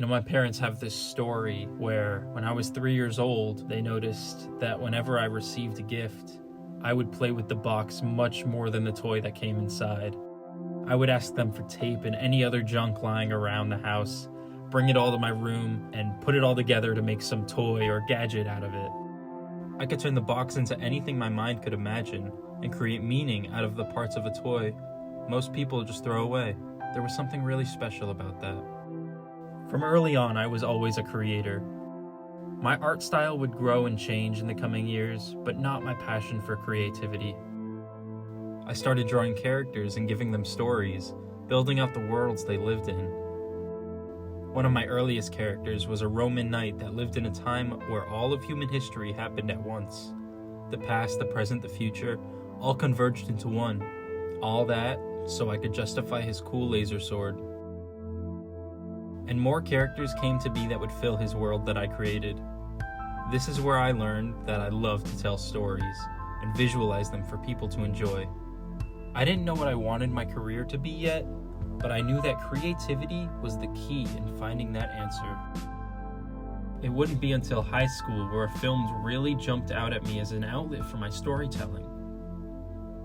My parents have this story where when I was 3 years old, they noticed that whenever I received a gift, I would play with the box much more than the toy that came inside. I would ask them for tape and any other junk lying around the house, bring it all to my room, and put it all together to make some toy or gadget out of it. I could turn the box into anything my mind could imagine and create meaning out of the parts of a toy most people just throw away. There was something really special about that. From early on, I was always a creator. My art style would grow and change in the coming years, but not my passion for creativity. I started drawing characters and giving them stories, building out the worlds they lived in. One of my earliest characters was a Roman knight that lived in a time where all of human history happened at once. The past, the present, the future, all converged into one. All that so I could justify his cool laser sword. And more characters came to be that would fill his world that I created. This is where I learned that I love to tell stories and visualize them for people to enjoy. I didn't know what I wanted my career to be yet, but I knew that creativity was the key in finding that answer. It wouldn't be until high school where films really jumped out at me as an outlet for my storytelling.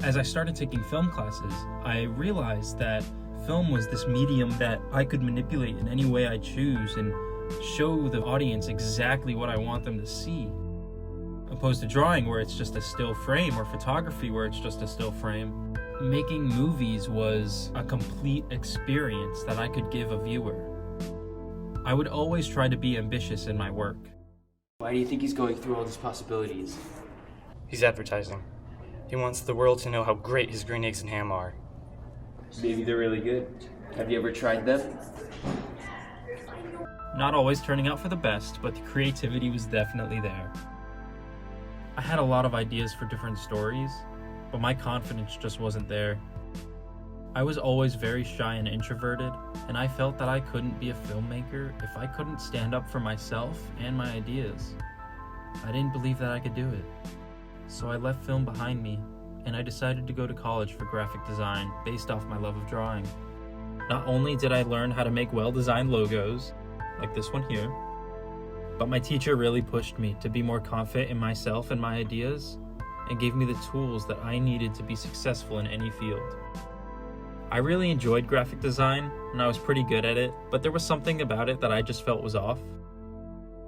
As I started taking film classes, I realized that film was this medium that I could manipulate in any way I choose and show the audience exactly what I want them to see. Opposed to drawing where it's just a still frame, or photography where it's just a still frame. Making movies was a complete experience that I could give a viewer. I would always try to be ambitious in my work. Why do you think he's going through all these possibilities? He's advertising. He wants the world to know how great his green eggs and ham are. Maybe they're really good. Have you ever tried them? Not always turning out for the best, but the creativity was definitely there. I had a lot of ideas for different stories, but my confidence just wasn't there. I was always very shy and introverted, and I felt that I couldn't be a filmmaker if I couldn't stand up for myself and my ideas. I didn't believe that I could do it. So I left film behind me, and I decided to go to college for graphic design based off my love of drawing. Not only did I learn how to make well-designed logos, like this one here, but my teacher really pushed me to be more confident in myself and my ideas, and gave me the tools that I needed to be successful in any field. I really enjoyed graphic design, and I was pretty good at it, but there was something about it that I just felt was off.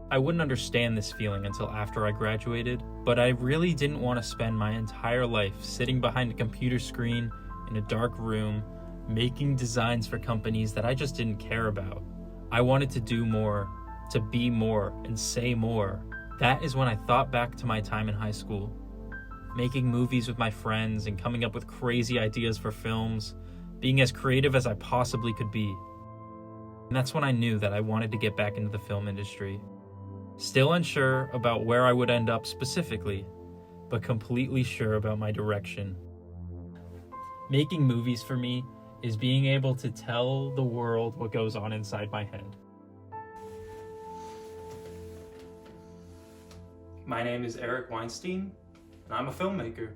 I wouldn't understand this feeling until after I graduated, but I really didn't want to spend my entire life sitting behind a computer screen in a dark room, making designs for companies that I just didn't care about. I wanted to do more, to be more, and say more. That is when I thought back to my time in high school, making movies with my friends and coming up with crazy ideas for films, being as creative as I possibly could be. And that's when I knew that I wanted to get back into the film industry. Still unsure about where I would end up specifically, but completely sure about my direction. Making movies for me is being able to tell the world what goes on inside my head. My name is Eric Weinstein, and I'm a filmmaker.